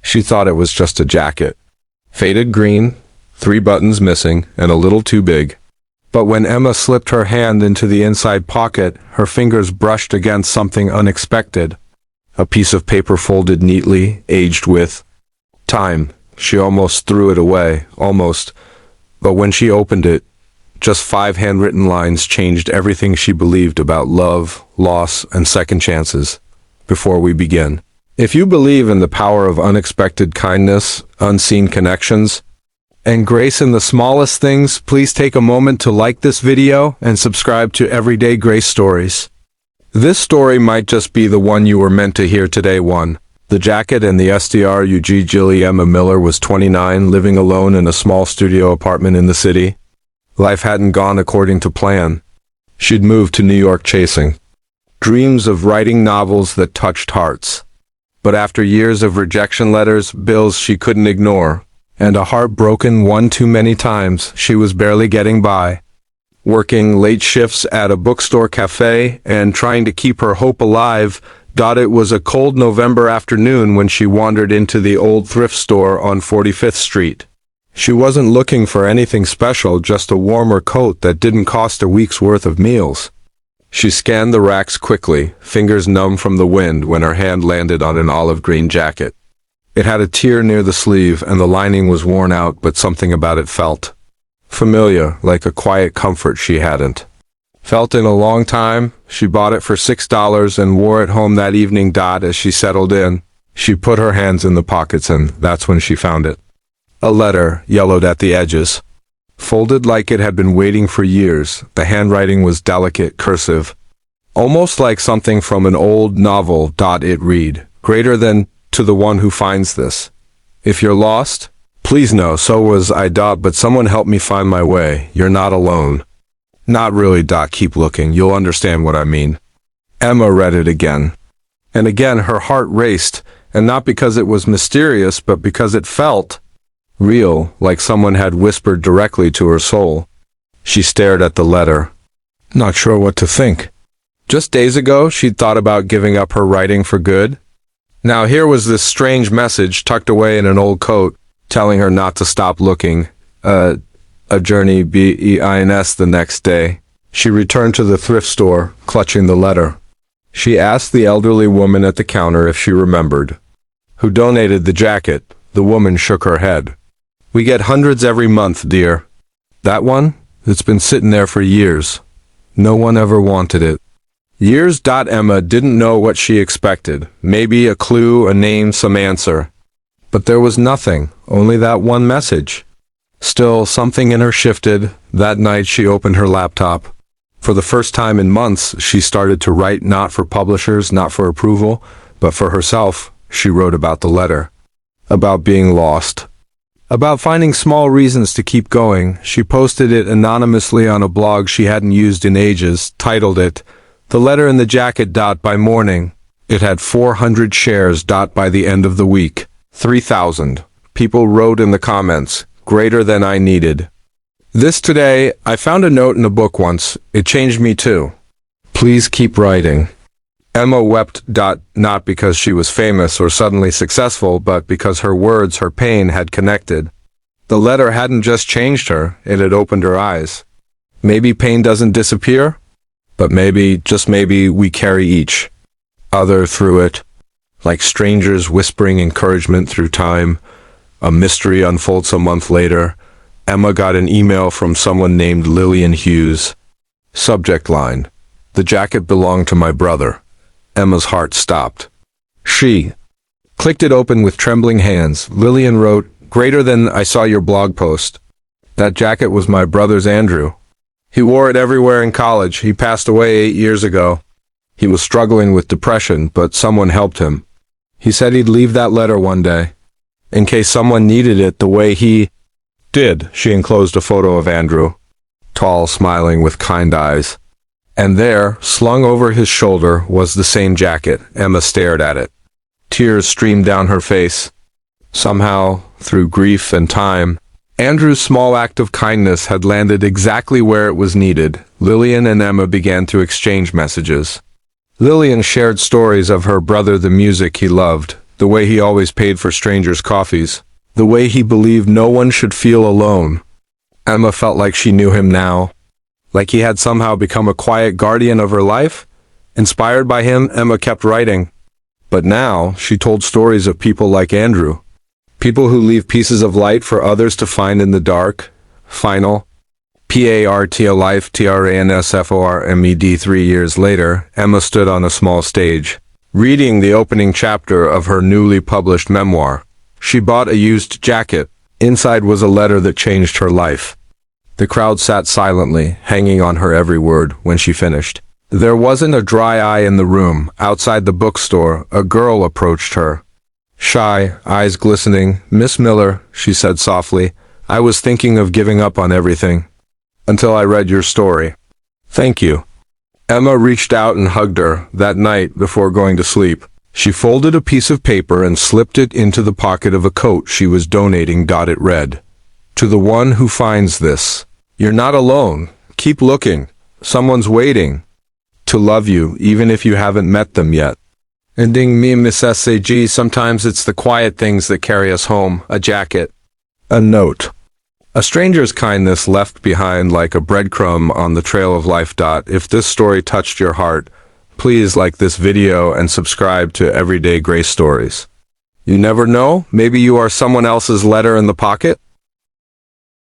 She thought it was just a jacket. Faded green, 3 buttons missing, and a little too big. But when Emma slipped her hand into the inside pocket, her fingers brushed against something unexpected. A piece of paper folded neatly, aged with time. She almost threw it away, almost. But when she opened it, just 5 handwritten lines changed everything she believed about love, loss, and second chances. Before we begin, if you believe in the power of unexpected kindness, unseen connections, and grace in the smallest things, please take a moment to like this video and subscribe to Everyday Grace Stories. This story might just be the one you were meant to hear today. 1. The Jacket and the SDR Julie Emma Miller was 29, living alone in a small studio apartment in the city. Life hadn't gone according to plan. She'd moved to New York chasing dreams of writing novels that touched hearts. But after years of rejection letters, bills she couldn't ignore, and a heart broken one too many times, she was barely getting by. Working late shifts at a bookstore cafe and trying to keep her hope alive, it was a cold November afternoon when she wandered into the old thrift store on 45th Street. She wasn't looking for anything special, just a warmer coat that didn't cost a week's worth of meals. She scanned the racks quickly, fingers numb from the wind, when her hand landed on an olive green jacket. It had a tear near the sleeve, and the lining was worn out, but something about it felt familiar, like a quiet comfort she hadn't felt in a long time. She bought it for $6 and wore it home that evening. As she settled in, she put her hands in the pockets, and that's when she found it. A letter, yellowed at the edges, folded like it had been waiting for years. The handwriting was delicate, cursive, almost like something from an old novel. It read, "Greater than, to the one who finds this. If you're lost, please know so was I. But someone help me find my way. You're not alone. Not really. Keep looking. You'll understand what I mean." Emma read it again. And again her heart raced, and not because it was mysterious, but because it felt real, like someone had whispered directly to her soul. She stared at the letter, not sure what to think. Just days ago, she'd thought about giving up her writing for good. Now here was this strange message tucked away in an old coat, telling her not to stop looking. A journey begins. The next day, she returned to the thrift store, clutching the letter. She asked the elderly woman at the counter if she remembered who donated the jacket. The woman shook her head. "We get hundreds every month, dear. That one? It's been sitting there for years. No one ever wanted it." Years. Emma didn't know what she expected. Maybe a clue, a name, some answer. But there was nothing, only that one message. Still, something in her shifted. That night she opened her laptop. For the first time in months, she started to write, not for publishers, not for approval, but for herself. She wrote about the letter, about being lost, about finding small reasons to keep going. She posted it anonymously on a blog she hadn't used in ages, titled it, "The Letter in the Jacket." By morning, it had 400 shares. By the end of the week, 3,000. People wrote in the comments, "Greater than I needed. This today, I found a note in a book once. It changed me too. Please keep writing." Emma wept. Not because she was famous or suddenly successful, but because her words, her pain, had connected. The letter hadn't just changed her, it had opened her eyes. Maybe pain doesn't disappear, but maybe, just maybe, we carry each other through it, like strangers whispering encouragement through time. A mystery unfolds. A month later, Emma got an email from someone named Lillian Hughes. Subject line, "The jacket belonged to my brother." Emma's heart stopped. She clicked it open with trembling hands. Lillian wrote, "Greater than, I saw your blog post. That jacket was my brother's, Andrew. He wore it everywhere in college. He passed away 8 years ago. He was struggling with depression, but someone helped him. He said he'd leave that letter one day, in case someone needed it the way he did." She enclosed a photo of Andrew, tall, smiling with kind eyes. And there, slung over his shoulder, was the same jacket. Emma stared at it. Tears streamed down her face. Somehow, through grief and time, Andrew's small act of kindness had landed exactly where it was needed. Lillian and Emma began to exchange messages. Lillian shared stories of her brother, the music he loved, the way he always paid for strangers' coffees, the way he believed no one should feel alone. Emma felt like she knew him now, like he had somehow become a quiet guardian of her life. Inspired by him, Emma kept writing. But now, she told stories of people like Andrew. People who leave pieces of light for others to find in the dark. Final. PART life TRANSFORMED. 3 years later, Emma stood on a small stage, reading the opening chapter of her newly published memoir. She bought a used jacket. Inside was a letter that changed her life. The crowd sat silently, hanging on her every word when she finished. There wasn't a dry eye in the room. Outside the bookstore, a girl approached her. Shy, eyes glistening. "Miss Miller," she said softly, "I was thinking of giving up on everything. Until I read your story. Thank you." Emma reached out and hugged her. That night, before going to sleep, she folded a piece of paper and slipped it into the pocket of a coat she was donating. It read, "To the one who finds this, you're not alone. Keep looking. Someone's waiting to love you, even if you haven't met them yet." Ending me Miss SAG. Sometimes it's the quiet things that carry us home. A jacket. A note. A stranger's kindness left behind like a breadcrumb on the trail of life. If this story touched your heart, please like this video and subscribe to Everyday Grace Stories. You never know, maybe you are someone else's letter in the pocket.